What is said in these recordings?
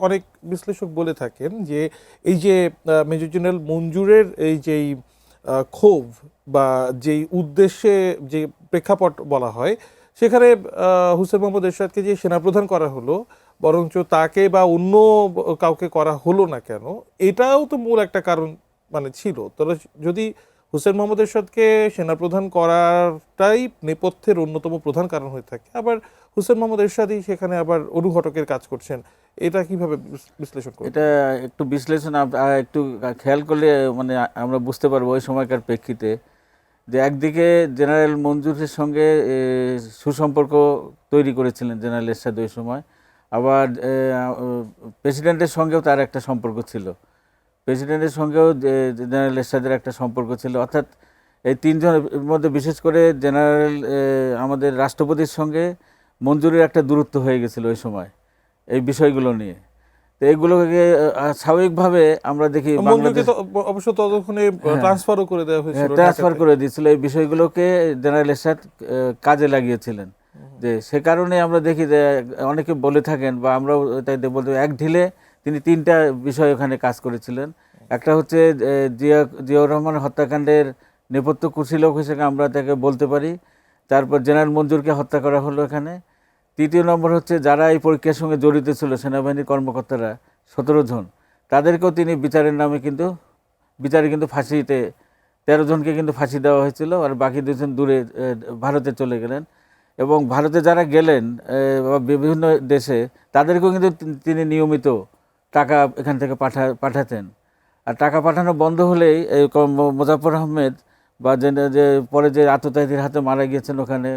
অনেক বিশ্লেষক বলে থাকেন যে এই যে মেজর জেনারেল মঞ্জুরের এই যেই ক্ষোভ বা যেই উদ্দেশ্যে যে প্রেক্ষাপট বলা হয় সেখানে হুসেইন মোহাম্মদ এরশাদকে যে সেনাপ্রধান করা হলো বরঞ্চ তাকে বা অন্য কাউকে করা হলো না কেন, এটাও তো মূল একটা কারণ মানে ছিল। তবে যদি হুসেইন মোহাম্মদ এরশাদকে সেনাপ্রধান করাটাই নেপথ্যের অন্যতম প্রধান কারণ হয়ে থাকে, আবার হুসেইন মোহাম্মদ এরশাদই সেখানে আবার অনুঘটকের কাজ করছেন, এটা কিভাবে বিশ্লেষণ করবেন? এটা একটু বিশ্লেষণ একটু খেয়াল করলে মানে আমরা বুঝতে পারবো ওই সময়কার প্রেক্ষিতে যে একদিকে জেনারেল মঞ্জুরের সঙ্গে সুসম্পর্ক তৈরি করেছিলেন জেনারেল এরশাদ ওই সময়, আবার প্রেসিডেন্টের সঙ্গেও তার একটা সম্পর্ক ছিল, প্রেসিডেন্টের সঙ্গেও জেনারেল এরশাদের একটা সম্পর্ক ছিল। অর্থাৎ এই তিনজনের মধ্যে বিশেষ করে জেনারেল আমাদের রাষ্ট্রপতির সঙ্গে মঞ্জুরের একটা দূরত্ব হয়ে গেছিল ওই সময় এই বিষয়গুলো নিয়ে। তো এইগুলোকে স্বাভাবিকভাবে আমরা দেখি অবশ্য ততক্ষণে ট্রান্সফারও করে দেওয়া হয়েছিল, ট্রান্সফার করে দিয়েছিল। এই বিষয়গুলোকে জেনারেল এরশাদ কাজে লাগিয়েছিলেন, যে সে কারণে আমরা দেখি যে অনেকে বলে থাকেন বা আমরাও তাই বলতে এক ঢিলে তিনি তিনটা বিষয় ওখানে কাজ করেছিলেন। একটা হচ্ছে জিয়াউর রহমান হত্যাকাণ্ডের নেপথ্য কুশীলক হিসেবে আমরা তাকে বলতে পারি। তারপর জেনারেল মঞ্জুরকে হত্যা করা হলো এখানে। তৃতীয় নম্বর হচ্ছে যারা এই পরীক্ষার সঙ্গে জড়িত ছিল সেনাবাহিনীর কর্মকর্তারা 17 জন, তাদেরকেও তিনি বিচারের নামে বিচারে ফাঁসিতে 13 জনকে ফাঁসি দেওয়া হয়েছিল, আর বাকি 2 জন দূরে ভারতে চলে গেলেন। এবং ভারতে যারা গেলেন বিভিন্ন দেশে তাদেরকেও তিনি নিয়মিত টাকা এখান থেকে পাঠাতেন। আর টাকা পাঠানো বন্ধ হলেই মোজাফফর আহমেদ বা যে পরে যে আততায়ীদের হাতে মারা গিয়েছেন ওখানে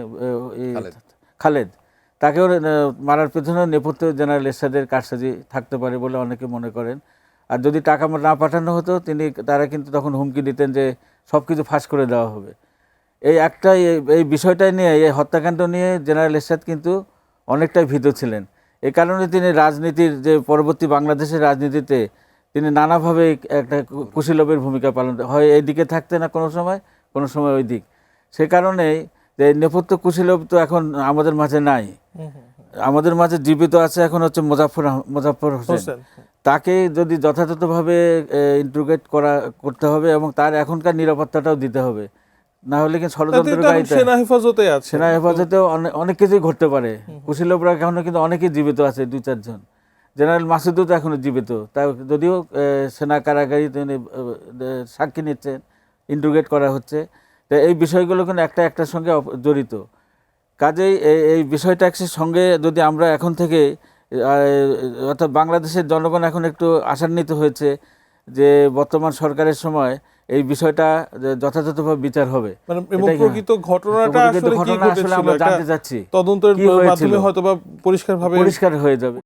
খালেদ, তাকেও মারার পেছনে নেপথ্যে জেনারেল এরশাদের কারসাজি থাকতে পারে বলে অনেকে মনে করেন। আর যদি টাকা না পাঠানো হতো তারা তখন হুমকি দিতেন যে সব কিছু ফাঁস করে দেওয়া হবে। এই বিষয়টাই নিয়ে, এই হত্যাকাণ্ড নিয়ে জেনারেল এরশাদ অনেকটাই ভীত ছিলেন। এই কারণে তিনি রাজনীতির যে পরবর্তী বাংলাদেশের রাজনীতিতে তিনি নানাভাবে একটা কুশীলবের ভূমিকা পালন, হয় এই দিকে থাকতে না কোনো সময় ওই দিক। সে কারণেই যে নেপথ্য কুশীলব তো এখন আমাদের মাঝে নাই, আমাদের মাঝে জীবিত আছে এখন হচ্ছে মোজাফফর হোসেন। তাকে যদি যথাযথভাবে ইন্ট্রোগেট করতে হবে এবং তার এখনকার নিরাপত্তাটাও দিতে হবে, না হলে কিন্তু ষড়যন্ত্রকারীরা সেনা হেফাজতেও অনেক কিছুই ঘটতে পারে। কুশীলবরা এখনো অনেকেই জীবিত আছে, 2-4 জন। জেনারেল মাসুদও তো এখনো জীবিত, তা যদিও সেনা কারাগারে সাক্ষী নিচ্ছেন, ইন্ট্রোগেট করা হচ্ছে। তো এই বিষয়গুলো একটার সঙ্গে জড়িত। কাজেই এই বিষয়টার সঙ্গে যদি আমরা এখন থেকে অর্থাৎ বাংলাদেশের জনগণ এখন একটু আশান্বিত হয়েছে যে বর্তমান সরকারের সময় এই বিষয়টা যথাযথভাবে বিচার হবে। প্রকৃত ঘটনাটা আসলে আমরা জানতে চাচ্ছি, তদন্তের মাধ্যমে হয়তো বা পরিষ্কার হয়ে যাবে।